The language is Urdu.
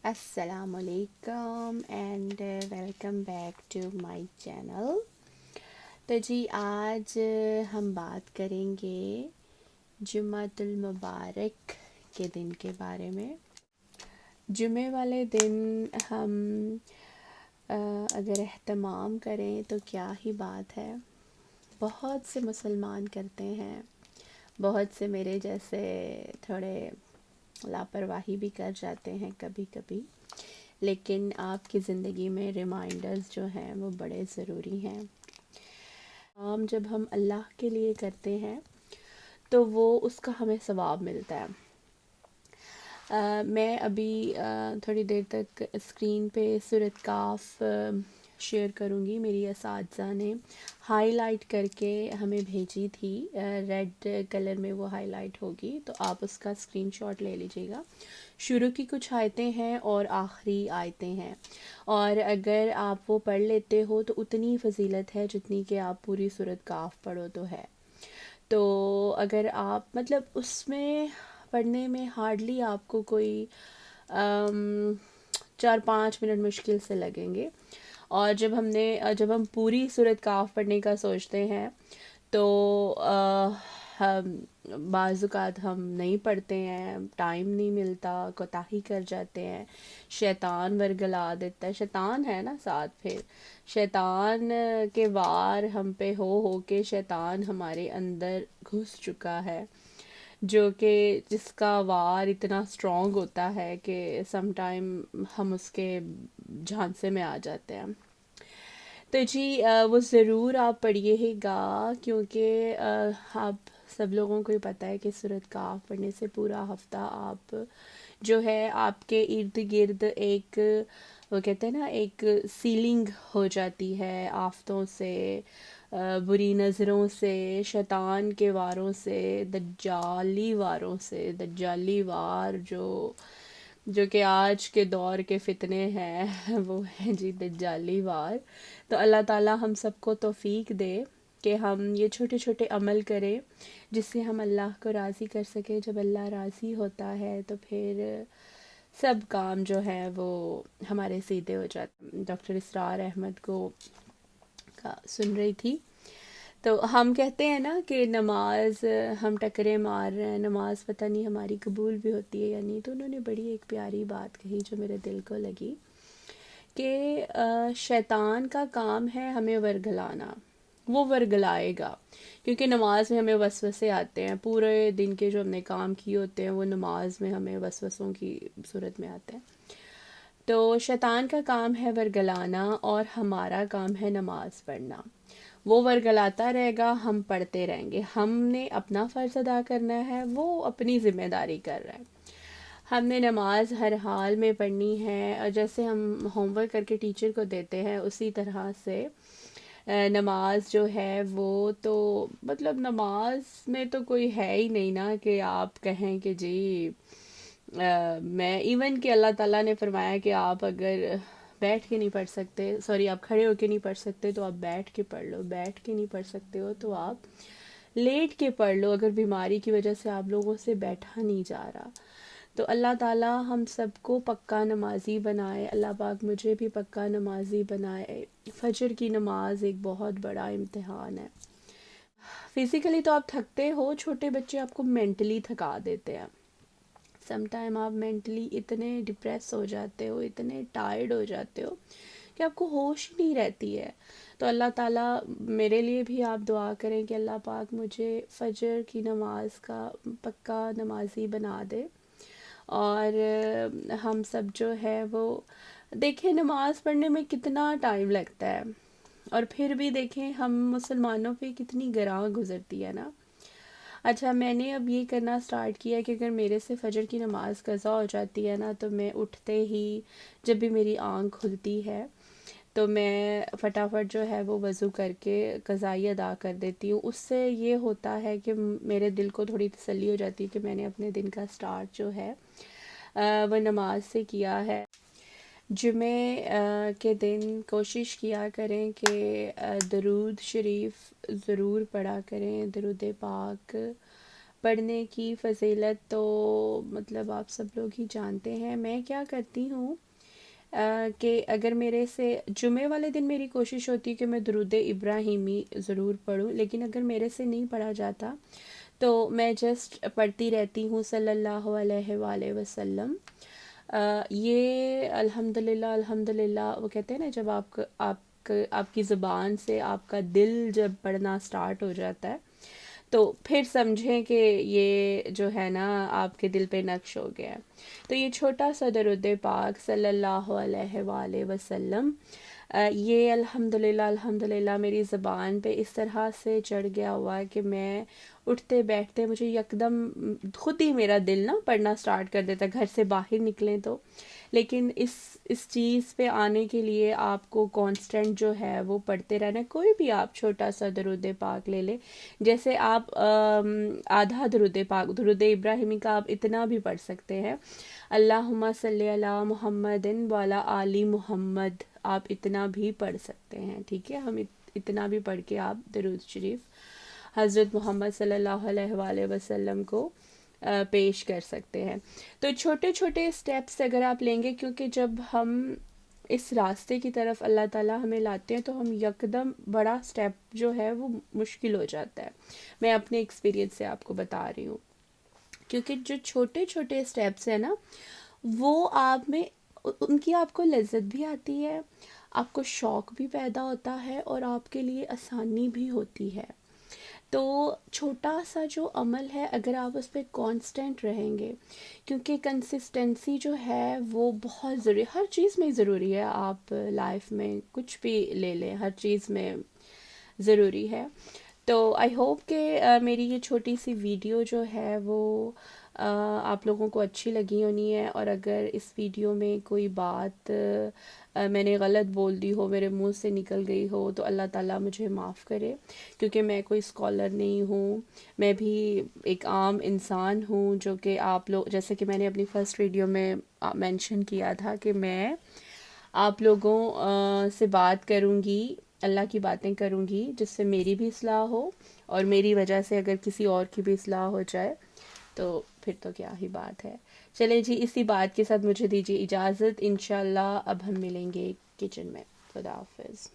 السلام علیکم and welcome back to my channel. تو جی آج ہم بات کریں گے جمعۃ المبارک کے دن کے بارے میں۔ جمعے والے دن ہم اگر اہتمام کریں تو کیا ہی بات ہے، بہت سے مسلمان کرتے ہیں، بہت سے میرے جیسے تھوڑے لاپرواہی بھی کر جاتے ہیں کبھی کبھی، لیکن آپ کی زندگی میں ریمائنڈرز جو ہیں وہ بڑے ضروری ہیں۔ کام جب ہم اللہ کے لیے کرتے ہیں تو وہ اس کا ہمیں ثواب ملتا ہے۔ میں ابھی تھوڑی دیر تک اسکرین پہ سورۃ کاف شیئر کروں گی، میری اساتذہ نے ہائی لائٹ کر کے ہمیں بھیجی تھی، ریڈ کلر میں وہ ہائی لائٹ ہوگی، تو آپ اس کا اسکرین شاٹ لے لیجیے گا۔ شروع کی کچھ آیتیں ہیں اور آخری آیتیں ہیں، اور اگر آپ وہ پڑھ لیتے ہو تو اتنی فضیلت ہے جتنی کہ آپ پوری سورۃ کاف پڑھو تو ہے۔ تو اگر آپ اس میں پڑھنے میں ہارڈلی آپ کو کوئی 4-5 منٹ مشکل سے لگیں گے، اور جب ہم پوری سورۃ کاف پڑھنے کا سوچتے ہیں تو بعض اوقات ہم نہیں پڑھتے ہیں، ٹائم نہیں ملتا، کوتاہی کر جاتے ہیں، شیطان ورگلا دیتا ہے، شیطان ہے نا ساتھ، پھر شیطان کے وار ہم پہ ہو کے شیطان ہمارے اندر گھس چکا ہے، جو کہ جس کا وار اتنا اسٹرانگ ہوتا ہے کہ سم ٹائم ہم اس کے جھانسے میں آ جاتے ہیں۔ تو جی وہ ضرور آپ پڑھیے گا، کیونکہ آپ سب لوگوں کو ہی پتہ ہے کہ سورۃ کاف پڑھنے سے پورا ہفتہ آپ جو ہے آپ کے ارد گرد ایک، وہ کہتے ہیں نا، ایک سیلنگ ہو جاتی ہے آفتوں سے، بری نظروں سے، شیطان کے واروں سے، دجالی واروں سے، دجالی وار جو کہ آج کے دور کے فتنے ہیں وہ ہیں جی دجالی وار۔ تو اللہ تعالی ہم سب کو توفیق دے کہ ہم یہ چھوٹے چھوٹے عمل کریں جس سے ہم اللہ کو راضی کر سکیں۔ جب اللہ راضی ہوتا ہے تو پھر سب کام جو ہے وہ ہمارے سیدھے ہو جاتے۔ ڈاکٹر اسرار احمد کو کا سن رہی تھی، تو ہم کہتے ہیں نا کہ نماز ہم ٹکرے مار رہے ہیں، نماز پتہ نہیں ہماری قبول بھی ہوتی ہے یا نہیں۔ تو انہوں نے بڑی ایک پیاری بات کہی جو میرے دل کو لگی کہ شیطان کا کام ہے ہمیں ورگلانا، وہ ورگلائے گا، کیونکہ نماز میں ہمیں وسوسے آتے ہیں، پورے دن کے جو ہم نے کام کیے ہوتے ہیں وہ نماز میں ہمیں وسوسوں کی صورت میں آتے ہیں۔ تو شیطان کا کام ہے ورگلانا اور ہمارا کام ہے نماز پڑھنا۔ وہ ورگلاتا رہے گا، ہم پڑھتے رہیں گے، ہم نے اپنا فرض ادا کرنا ہے، وہ اپنی ذمہ داری کر رہا ہے۔ ہم نے نماز ہر حال میں پڑھنی ہے، اور جیسے ہم ہوم ورک کر کے ٹیچر کو دیتے ہیں اسی طرح سے نماز جو ہے وہ تو نماز میں تو کوئی ہے ہی نہیں نا کہ آپ کہیں کہ جی میں ایون کہ اللہ تعالیٰ نے فرمایا کہ آپ اگر بیٹھ کے نہیں پڑھ سکتے، سوری آپ کھڑے ہو کے نہیں پڑھ سکتے تو آپ بیٹھ کے پڑھ لو، بیٹھ کے نہیں پڑھ سکتے ہو تو آپ لیٹ کے پڑھ لو، اگر بیماری کی وجہ سے آپ لوگوں سے بیٹھا نہیں جا رہا۔ تو اللہ تعالیٰ ہم سب کو پکا نمازی بنائے، اللہ پاک مجھے بھی پکا نمازی بنائے۔ فجر کی نماز ایک بہت بڑا امتحان ہے۔ فزیکلی تو آپ تھکتے ہو، چھوٹے بچے آپ کو مینٹلی تھکا دیتے ہیں۔ سم ٹائم آپ مینٹلی اتنے ڈپریس ہو جاتے ہو، اتنے ٹائرڈ ہو جاتے ہو کہ آپ کو ہوش ہی نہیں رہتی ہے۔ تو اللہ تعالیٰ میرے لیے بھی آپ دعا کریں کہ اللہ پاک مجھے فجر کی نماز کا پکا نمازی بنا دے، اور ہم سب جو ہے وہ دیکھیں نماز پڑھنے میں کتنا ٹائم لگتا ہے، اور پھر بھی دیکھیں ہم مسلمانوں پہ کتنی گراں گزرتی ہے نا۔ اچھا میں نے اب یہ کرنا سٹارٹ کیا کہ اگر میرے سے فجر کی نماز قضا ہو جاتی ہے نا تو میں اٹھتے ہی جب بھی میری آنکھ کھلتی ہے تو میں فٹافٹ جو ہے وہ وضو کر کے قضائی ادا کر دیتی ہوں۔ اس سے یہ ہوتا ہے کہ میرے دل کو تھوڑی تسلی ہو جاتی ہے کہ میں نے اپنے دن کا سٹارٹ جو ہے وہ نماز سے کیا ہے۔ جمعے کے دن کوشش کیا کریں کہ درود شریف ضرور پڑھا کریں، درود پاک پڑھنے کی فضیلت تو مطلب آپ سب لوگ ہی جانتے ہیں. میں کیا کرتی ہوں کہ اگر میرے سے جمعے والے دن میری کوشش ہوتی ہے کہ میں درود ابراہیمی ضرور پڑھوں، لیکن اگر میرے سے نہیں پڑھا جاتا تو میں جسٹ پڑھتی رہتی ہوں صلی اللہ علیہ وآلہ وسلم. یہ الحمدللہ وہ کہتے ہیں نا، جب آپ کی زبان سے آپ کا دل جب پڑھنا سٹارٹ ہو جاتا ہے تو پھر سمجھیں کہ یہ جو ہے نا آپ کے دل پہ نقش ہو گیا ہے. تو یہ چھوٹا سا درود پاک صلی اللہ علیہ وآلہ وسلم، یہ الحمدللہ میری زبان پہ اس طرح سے چڑھ گیا ہوا ہے کہ میں اٹھتے بیٹھتے مجھے یکدم خود ہی میرا دل نا پڑھنا سٹارٹ کر دیتا ہے، گھر سے باہر نکلیں تو. لیکن اس چیز پہ آنے کے لیے آپ کو کانسٹنٹ جو ہے وہ پڑھتے رہنا ہے. کوئی بھی آپ چھوٹا سا درود پاک لے لیں، جیسے آپ آدھا درود ابراہیمی کا آپ اتنا بھی پڑھ سکتے ہیں، اللہم صلی علی محمد وعلی آل محمد، آپ اتنا بھی پڑھ سکتے ہیں. ٹھیک ہے، ہم اتنا بھی پڑھ کے آپ درود شریف حضرت محمد صلی اللہ علیہ وآلہ وسلم کو پیش کر سکتے ہیں. تو چھوٹے چھوٹے سٹیپس اگر آپ لیں گے، کیونکہ جب ہم اس راستے کی طرف اللہ تعالیٰ ہمیں لاتے ہیں تو ہم یکدم بڑا سٹیپ جو ہے وہ مشکل ہو جاتا ہے. میں اپنے ایکسپیرینس سے آپ کو بتا رہی ہوں، کیونکہ جو چھوٹے چھوٹے سٹیپس ہیں نا وہ آپ میں ان کی آپ کو لذت بھی آتی ہے، آپ کو شوق بھی پیدا ہوتا ہے اور آپ کے لیے آسانی بھی ہوتی ہے. تو چھوٹا سا جو عمل ہے اگر آپ اس پہ کانسٹنٹ رہیں گے، کیونکہ کنسسٹنسی جو ہے وہ بہت ضروری، ہر چیز میں ضروری ہے. آپ لائف میں کچھ بھی لے لیں، ہر چیز میں ضروری ہے. تو آئی ہوپ کہ میری یہ چھوٹی سی ویڈیو جو ہے وہ آپ لوگوں کو اچھی لگی ہونی ہے. اور اگر اس ویڈیو میں کوئی بات میں نے غلط بول دی ہو، میرے منہ سے نکل گئی ہو، تو اللہ تعالیٰ مجھے معاف کرے، کیونکہ میں کوئی اسکالر نہیں ہوں. میں بھی ایک عام انسان ہوں، جو کہ آپ لوگ جیسے کہ میں نے اپنی فرسٹ ویڈیو میں مینشن کیا تھا کہ میں آپ لوگوں سے بات کروں گی، اللہ کی باتیں کروں گی، جس سے میری بھی اصلاح ہو اور میری وجہ سے اگر کسی اور کی بھی اصلاح ہو جائے تو پھر تو کیا ہی بات ہے. چلے جی، اسی بات کے ساتھ مجھے دیجیے اجازت. انشاءاللہ اب ہم ملیں گے کچن میں. خدا حافظ.